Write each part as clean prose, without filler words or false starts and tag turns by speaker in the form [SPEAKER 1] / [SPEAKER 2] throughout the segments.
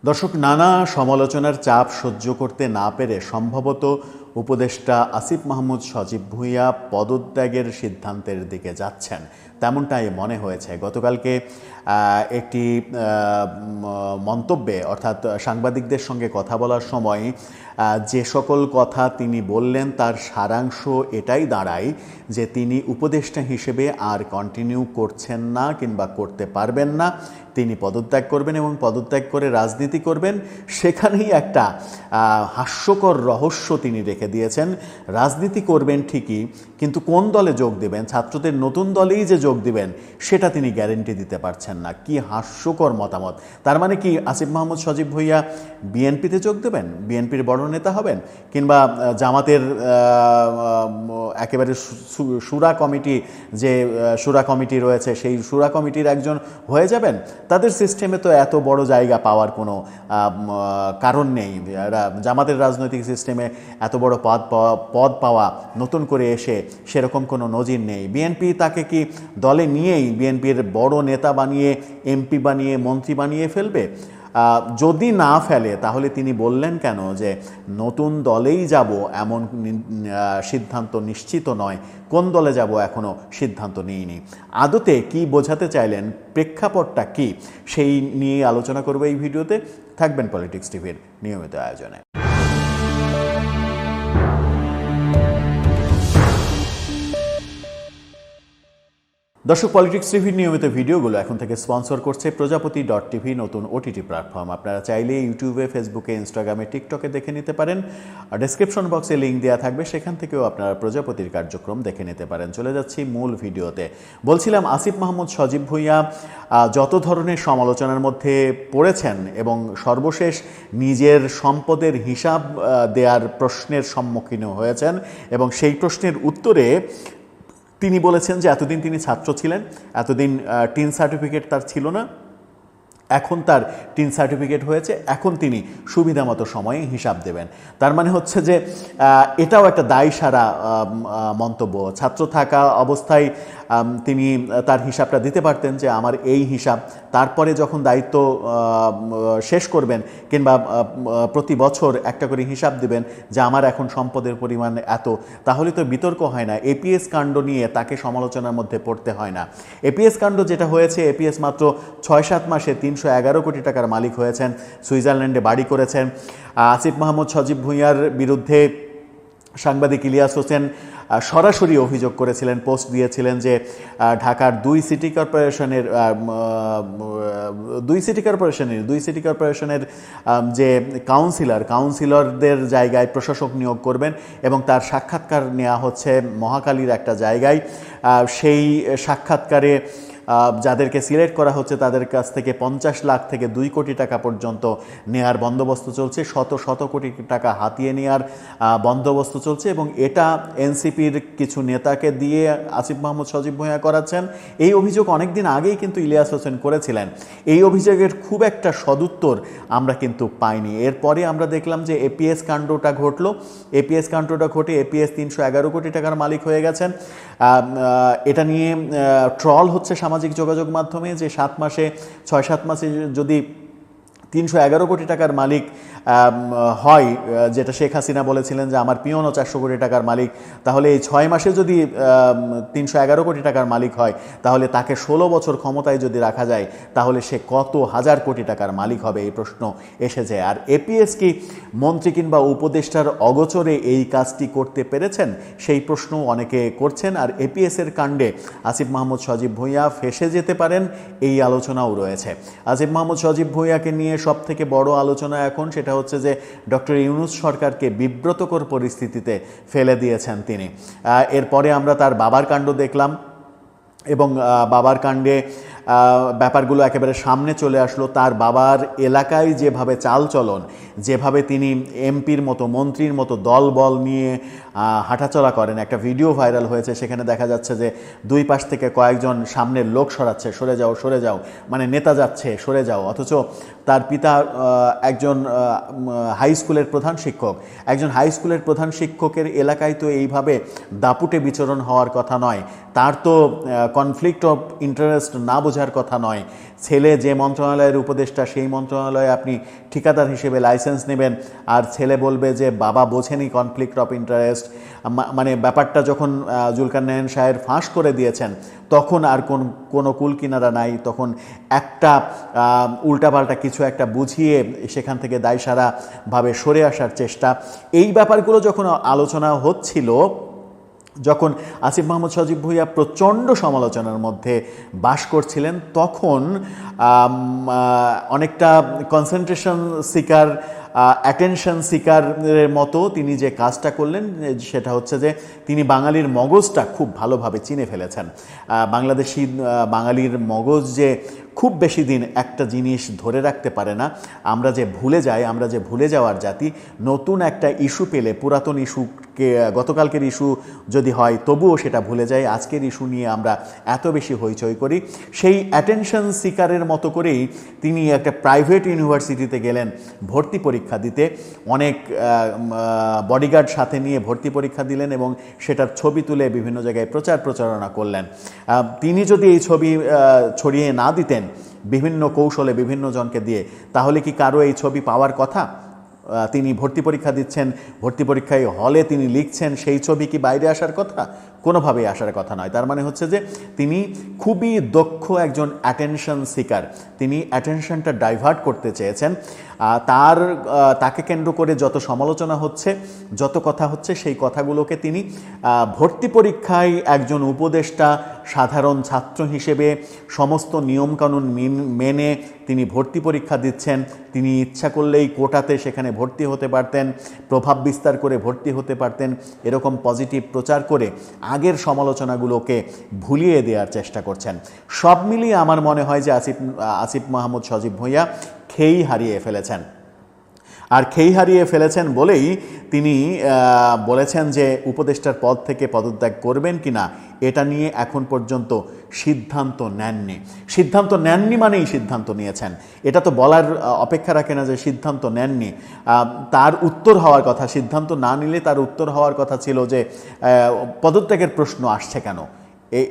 [SPEAKER 1] দর্শক, নানা সমালোচনার চাপ সহ্য করতে না পেরে সম্ভবত উপদেষ্টা আসিফ মাহমুদ সজীব ভুঁইয়া পদত্যাগের সিদ্ধান্তের দিকে যাচ্ছেন, তেমনটাই মনে হয়েছে। গতকালকে একটি মন্তব্যে অর্থাৎ সাংবাদিকদের সঙ্গে কথা বলার সময় যে সকল কথা তিনি বললেন তার সারাংশ এটাই দাঁড়ায় যে তিনি উপদেষ্টা হিসেবে আর কন্টিনিউ করছেন না কিংবা করতে পারবেন না। তিনি পদত্যাগ করবেন এবং পদত্যাগ করে রাজনীতি করবেন। সেখানেই একটা হাস্যকর রহস্য তিনি রেখে দিয়েছেন। রাজনীতি করবেন ঠিকই, কিন্তু কোন দলে যোগ দেবেন, ছাত্রদের নতুন দলেই যে যোগ দিবেন সেটা তিনি গ্যারেন্টি দিতে পারছেন না। কি হাস্যকর মতামত! তার মানে কি আসিফ মাহমুদ সজীব ভুঁইয়া বিএনপিতে যোগ দেবেন, বিএনপির বড় নেতা হবেন, কিংবা জামাতের একেবারে শুরা কমিটি, যে শুরা কমিটি রয়েছে সেই শুরা কমিটির একজন হয়ে যাবেন? তাদের সিস্টেমে তো এত বড় জায়গা পাওয়ার কোনো কারণ নেই। জামাতের রাজনৈতিক সিস্টেমে এত বড় পদ পাওয়া নতুন করে এসে সেরকম কোনো নজির নেই। বিএনপি তাকে কি দলে নিয়েই বিএনপির বড় নেতা বানিয়ে, এমপি বানিয়ে, মন্ত্রী বানিয়ে ফেলবে? যদি না ফেলে তাহলে তিনি বললেন কেন যে নতুন দলেই যাব, এমন সিদ্ধান্ত নিশ্চিত নয়, কোন দলে যাব এখনও সিদ্ধান্ত নিইনি। আদতে কি বোঝাতে চাইলেন, প্রেক্ষাপটটা কি, সেই নিয়ে আলোচনা করব এই ভিডিওতে। থাকবেন পলিটিক্স টিভির নিয়মিত আয়োজনে। দর্শক, পলিটিক্স টিভির নিয়মিত ভিডিওগুলো এখন থেকে স্পন্সর করছে প্রজাপতি.টিভি, নতুন ওটিটি প্ল্যাটফর্ম। আপনারা চাইলে ইউটিউবে, ফেসবুকে, ইনস্টাগ্রামে, টিকটকে দেখে নিতে পারেন। আর ডেসক্রিপশন বক্সে লিঙ্ক দেওয়া থাকবে, সেখান থেকেও আপনারা প্রজাপতির কার্যক্রম দেখে নিতে পারেন। চলে যাচ্ছি মূল ভিডিওতে। বলছিলাম, আসিফ মাহমুদ সজীব ভুঁইয়া যত ধরনের সমালোচনার মধ্যে পড়েছেন এবং সর্বশেষ নিজের সম্পদের হিসাব দেওয়ার প্রশ্নের সম্মুখীন হয়েছেন, এবং সেই প্রশ্নের উত্তরে তিনি বলেছেন যে এতদিন তিনি ছাত্র ছিলেন, এতদিন টিন সার্টিফিকেট তার ছিল না, এখন তার টিন সার্টিফিকেট হয়েছে, এখন তিনি সুবিধা মতো সময়ে হিসাব দেবেন। তার মানে হচ্ছে যে এটাও একটা দায়সারা মন্তব্য। ছাত্র থাকা অবস্থায় তিনি তার হিসাবটা দিতে পারতেন যে আমার এই হিসাব, তারপরে যখন দায়িত্ব শেষ করবেন কিংবা প্রতি বছর একটা করে হিসাব দিবেন যে আমার এখন সম্পদের পরিমাণ এত, তাহলে তো বিতর্ক হয় না। এপিএস কাণ্ড নিয়ে তাকে সমালোচনার মধ্যে পড়তে হয় না। এপিএস কাণ্ড যেটা হয়েছে, এপিএস মাত্র 6-7 মাসে 311 কোটি টাকার মালিক হয়েছেন, সুইজারল্যান্ডে বাড়ি করেছেন। আসিফ মাহমুদ সজীব ভুঁইয়ার বিরুদ্ধে সাংবাদিক ইলিয়াস হোসেন সরাসরি অভিযোগ করেছিলেন, পোস্ট দিয়েছিলেন যে ঢাকার দুই সিটি কর্পোরেশনের যে কাউন্সিলরদের জায়গায় প্রশাসক নিয়োগ করবেন, এবং তার সাক্ষাৎকার নেওয়া হচ্ছে মহাখালীর একটা জায়গায়। সেই সাক্ষাৎকারে যাদেরকে সিলেক্ট করা হচ্ছে তাদের কাছ থেকে 50 লাখ থেকে 2 কোটি টাকা পর্যন্ত নেয়ার বন্দোবস্ত চলছে, শত কোটি টাকা হাতিয়ে নেয়ার বন্দোবস্ত চলছে, এবং এটা এনসিপির কিছু নেতাকে দিয়ে আসিফ মাহমুদ সজীব ভুঁইয়া করাচ্ছেন। এই অভিযোগ অনেক দিন আগেই কিন্তু ইলিয়াস হোসেন করেছিলেন। এই অভিযোগের খুব একটা সদুত্তর আমরা কিন্তু পাইনি। এরপরে আমরা দেখলাম যে এপিএস কাণ্ডটা ঘটলো। এপিএস কাণ্ডটা ঘটে এপিএস 311 কোটি টাকার মালিক হয়ে গেছেন। এটা নিয়ে ট্রল হচ্ছে সামাজিক যোগাযোগ মাধ্যমে যে 6-7 মাসে যদি 311 কোটি টাকার মালিক হয়, যেটা শেখ হাসিনা বলেছিলেন যে আমার পিয়নও 400 কোটি টাকার মালিক, তাহলে এই 6 মাসে যদি 311 কোটি টাকার মালিক হয়, তাহলে তাকে 16 বছর ক্ষমতায় যদি রাখা যায়, তাহলে সে কত হাজার কোটি টাকার মালিক হবে? এই প্রশ্ন এসেছে। আর এপিএস কি মন্ত্রী কিংবা উপদেষ্টার অগোচরে এই কাজটি করতে পেরেছেন? সেই প্রশ্ন অনেকে করছেন। আর এপিএসের কাণ্ডে আসিফ মাহমুদ সজীব ভুঁইয়া ফেসে যেতে পারেন, এই আলোচনাও রয়েছে। আসিফ মাহমুদ সজীব ভুঁইয়াকে নিয়ে সবথেকে বড় আলোচনা এখন সেটা হচ্ছে যে ডক্টর ইউনূস সরকারকে বিব্রতকর পরিস্থিতিতে ফেলে দিয়েছেন তিনি। এরপরে আমরা তার বাবার কাণ্ড দেখলাম, এবং বাবার কাণ্ডে ব্যাপারগুলো একেবারে সামনে চলে আসলো। তার বাবার এলাকায় যেভাবে চালচলন, যেভাবে তিনি এমপির মতো, মন্ত্রীর মতো দলবল নিয়ে হাঁটাচলা করেন, একটা ভিডিও ভাইরাল হয়েছে। সেখানে দেখা যাচ্ছে যে দুই পাশ থেকে কয়েকজন সামনের লোক সরাচ্ছে, সরে যাও, মানে নেতা যাচ্ছে, সরে যাও। অথচ তার পিতা একজন হাই স্কুলের প্রধান শিক্ষক। একজন হাই স্কুলের প্রধান শিক্ষকের এলাকায় তো এইভাবে দাপুটে বিচরণ হওয়ার কথা নয়। তার তো কনফ্লিক্ট অফ ইন্টারেস্ট না বোঝা বোঝার কথা নয়। ছেলে যে মন্ত্রণালয়ের উপদেষ্টা সেই মন্ত্রণালয়ে আপনি ঠিকাদার হিসেবে লাইসেন্স নেবেন, আর ছেলে বলবে যে বাবা বোঝেনি কনফ্লিক্ট অফ ইন্টারেস্ট। মানে ব্যাপারটা যখন জুলকারনাইন সাহেব ফাঁস করে দিয়েছেন তখন আর কোনো কুল কিনারা নাই, তখন একটা উল্টাপাল্টা কিছু একটা বুঝিয়ে সেখান থেকে দায়সারাভাবে সরে আসার চেষ্টা। এই ব্যাপারগুলো যখন আলোচনা হচ্ছিল, যখন আসিফ মাহমুদ সজীব ভুঁইয়া প্রচণ্ড সমালোচনার মধ্যে বাস করছিলেন, তখন অনেকটা কনসেন্ট্রেশন সিকার, অ্যাটেনশন সিকারের মতো তিনি যে কাজটা করলেন সেটা হচ্ছে যে তিনি বাঙালির মগজটা খুব ভালোভাবে চিনে ফেলেছেন। বাঙালির মগজ যে খুব বেশি দিন একটা জিনিস ধরে রাখতে পারে না, আমরা যে ভুলে যাওয়ার জাতি। নতুন একটা ইস্যু পেলে পুরাতন ইস্যুকে, গতকালকের ইস্যু যদি হয় তবুও সেটা ভুলে যায়, আজকের ইস্যু নিয়ে আমরা এত বেশি হইচই করি। সেই অ্যাটেনশন সিকারের মতো করেই তিনি একটা প্রাইভেট ইউনিভার্সিটিতে গেলেন ভর্তি পরীক্ষা দিতে, অনেক বডিগার্ড সাথে নিয়ে ভর্তি পরীক্ষা দিলেন এবং সেটার ছবি তুলে বিভিন্ন জায়গায় প্রচারণা করলেন। তিনি যদি এই ছবি ছড়িয়ে না দিতেন বিভিন্ন কৌশলে বিভিন্ন জনকে দিয়ে, তাহলে কি কারো এই ছবি পাওয়ার কথা? তিনি ভর্তি পরীক্ষা দিচ্ছেন, ভর্তি পরীক্ষায় হলে তিনি লিখছেন, সেই ছবি কি বাইরে আসার কথা? কোনোভাবেই আসার কথা নয়। তার মানে হচ্ছে যে তিনি খুবই দক্ষ একজন অ্যাটেনশন সিকার। তিনি অ্যাটেনশনটা ডাইভার্ট করতে চেয়েছেন। তাকে কেন্দ্র করে যত সমালোচনা হচ্ছে, যত কথা হচ্ছে, সেই কথাগুলোকে তিনি ভর্তি পরীক্ষায় একজন উপদেষ্টা, সাধারণ ছাত্র হিসেবে সমস্ত নিয়মকানুন মেনে তিনি ভর্তি পরীক্ষা দিচ্ছেন। তিনি ইচ্ছা করলেই কোটাতে সেখানে ভর্তি হতে পারতেন, প্রভাব বিস্তার করে ভর্তি হতে পারতেন, এরকম পজিটিভ প্রচার করে আগের সমালোচনাগুলোকে ভুলিয়ে দেওয়ার চেষ্টা করছেন। সব মিলিয়ে আমার মনে হয় যে আসিফ মাহমুদ সজীব ভুঁইয়া খেই হারিয়ে ফেলেছেন। আর খেই হারিয়ে ফেলেছেন বলেই তিনি বলেছেন যে উপদেষ্টার পদ থেকে পদত্যাগ করবেন কিনা এটা নিয়ে এখন পর্যন্ত সিদ্ধান্ত নেননি মানেই সিদ্ধান্ত নিয়েছেন। এটা তো বলার অপেক্ষা রাখে না যে সিদ্ধান্ত নেননি। তার উত্তর হওয়ার কথা, সিদ্ধান্ত না নিলে তার উত্তর হওয়ার কথা ছিল যে পদত্যাগের প্রশ্ন আসছে কেন,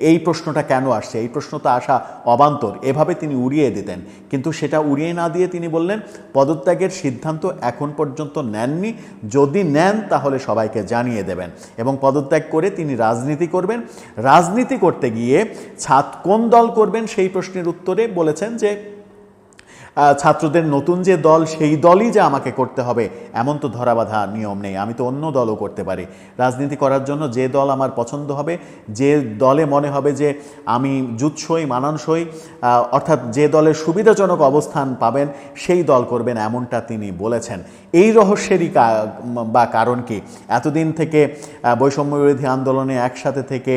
[SPEAKER 1] এই প্রশ্নটা কেন আসছে, এই প্রশ্ন তো আসা অবান্তর, এভাবে তিনি উড়িয়ে দিতেন। কিন্তু সেটা উড়িয়ে না দিয়ে তিনি বললেন পদত্যাগের সিদ্ধান্ত এখন পর্যন্ত নেননি, যদি নেন তাহলে সবাইকে জানিয়ে দেবেন, এবং পদত্যাগ করে তিনি রাজনীতি করবেন। রাজনীতি করতে গিয়ে কোন দল করবেন সেই প্রশ্নের উত্তরে বলেছেন যে ছাত্রদের নতুন যে দল সেই দলই যে আমাকে করতে হবে এমন তো ধরাবাঁধা নিয়ম নেই, আমি তো অন্য দলও করতে পারি। রাজনীতি করার জন্য যে দল আমার পছন্দ হবে, যে দলে মনে হবে যে আমি জুৎসই, মানানসই, অর্থাৎ যে দলের সুবিধাজনক অবস্থান পাবেন সেই দল করবেন, এমনটা তিনি বলেছেন। এই রহস্যেরই কারণ কি? এতদিন থেকে বৈষম্য বিরোধী আন্দোলনে একসাথে থেকে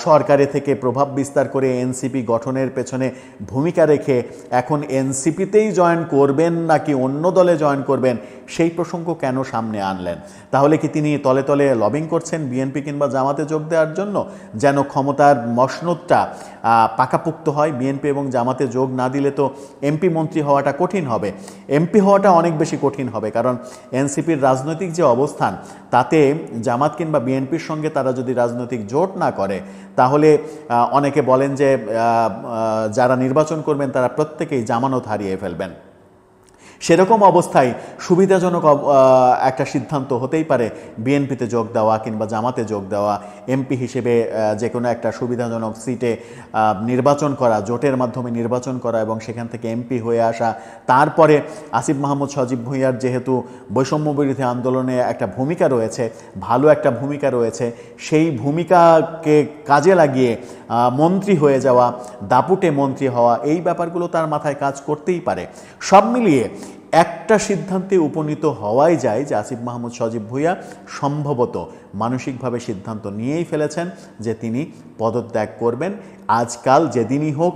[SPEAKER 1] সরকারে থেকে প্রভাব বিস্তার করে এনসিপি গঠনের পেছনে ভূমিকা রেখে এখন এনসিপিতেই জয়েন করবেন নাকি অন্য দলে জয়েন করবেন, সেই প্রসঙ্গ কেন সামনে আনলেন? তাহলে কি তিনি তলে তলে লবিং করছেন বিএনপি কিংবা জামাতে যোগ দেওয়ার জন্য, যেন ক্ষমতার মসনদটা পাকাপোক্ত হয়? বিএনপি এবং জামাতে যোগ না দিলে তো এমপি মন্ত্রী হওয়াটা কঠিন হবে, এমপি হওয়াটা অনেক বেশি কঠিন হবে, কারণ এনসিপির রাজনৈতিক যে অবস্থান তাতে জামাত কিংবা বিএনপির সঙ্গে তারা যদি রাজনৈতিক জোট না করে তাহলে অনেকে বলেন যে যারা নির্বাচন করবেন তারা প্রত্যেকেই জামানত হারিয়ে ফেলবেন। সেরকম অবস্থায় সুবিধাজনক একটা সিদ্ধান্ত হতেই পারে বিএনপিতে যোগ দেওয়া কিংবা জামাতে যোগ দেওয়া, এমপি হিসেবে যে কোনো একটা সুবিধাজনক সিটে নির্বাচন করা, জোটের মাধ্যমে নির্বাচন করা এবং সেখান থেকে এমপি হয়ে আসা। তারপরে আসিফ মাহমুদ সজীব ভুঁইয়ার যেহেতু বৈষম্য বিরোধী আন্দোলনে একটা ভূমিকা রয়েছে, ভালো একটা ভূমিকা রয়েছে, সেই ভূমিকাকে কাজে লাগিয়ে মন্ত্রী হয়ে যাওয়া, দাপুটে মন্ত্রী হওয়া, এই ব্যাপারগুলো তার মাথায় কাজ করতেই পারে। সব মিলিয়ে একটা সিদ্ধান্তে উপনীত হওয়াই যায় যে আসিফ মাহমুদ সজীব ভুঁইয়া সম্ভবত মানসিকভাবে সিদ্ধান্ত নিয়েই ফেলেছেন যে তিনি পদত্যাগ করবেন। আজকাল যেদিনই হোক,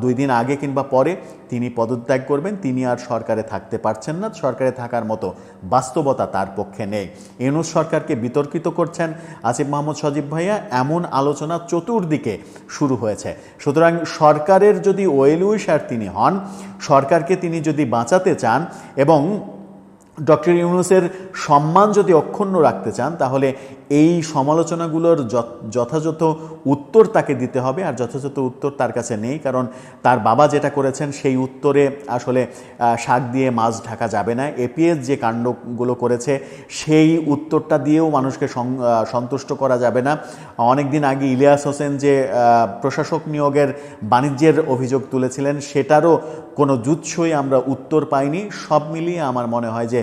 [SPEAKER 1] 2 দিন আগে কিংবা পরে তিনি পদত্যাগ করবেন। তিনি আর সরকারে থাকতে পারছেন না, সরকারে থাকার মতো বাস্তবতা তার পক্ষে নেই। ইউনূস সরকারকে বিতর্কিত করছেন আসিফ মাহমুদ সজীব ভুঁইয়া, এমন আলোচনা চতুর্দিকে শুরু হয়েছে। সুতরাং সরকারের যদি ওয়েল উইশার তিনি হন, সরকারকে তিনি যদি বাঁচাতে চান এবং ডক্টর ইউনূসের সম্মান যদি অক্ষুণ্ণ রাখতে চান তাহলে এই সমালোচনাগুলোর যথাযথ উত্তর তাকে দিতে হবে, আর যথাযথ উত্তর তার কাছে নেই, কারণ তার বাবা যেটা করেছেন সেই উত্তরে আসলে শাক দিয়ে মাছ ঢাকা যাবে না। এপিএস যে কাণ্ডগুলো করেছে সেই উত্তরটা দিয়েও মানুষকে সন্তুষ্ট করা যাবে না। অনেক দিন আগে ইলিয়াস হোসেন যে প্রশাসক নিয়োগের বাণিজ্যের অভিযোগ তুলেছিলেন সেটারও কোনো জুৎসই আমরা উত্তর পাইনি। সব মিলিয়ে আমার মনে হয় যে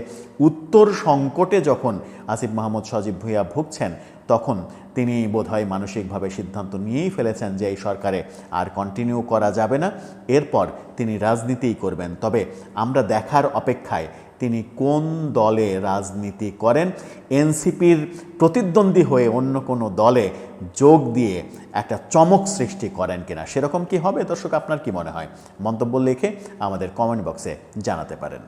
[SPEAKER 1] উত্তর সংকটে যখন আসিফ মাহমুদ সজীব ভুঁইয়া ভুগছেন তখন তিনি বোধহয় মানসিকভাবে সিদ্ধান্ত নিয়েই ফেলেছেন যে এই সরকারে আর কন্টিনিউ করা যাবে না, এরপর তিনি রাজনীতিই করবেন। তবে আমরা দেখার অপেক্ষায় তিনি কোন দলে রাজনীতি করেন, এনসিপির প্রতিদ্বন্দ্বী হয়ে অন্য কোনো দলে যোগ দিয়ে একটা চমক সৃষ্টি করেন কিনা, সেরকম কি হবে? দর্শক, আপনার কি মনে হয়? মন্তব্য লিখে আমাদের কমেন্ট বক্সে জানাতে পারেন।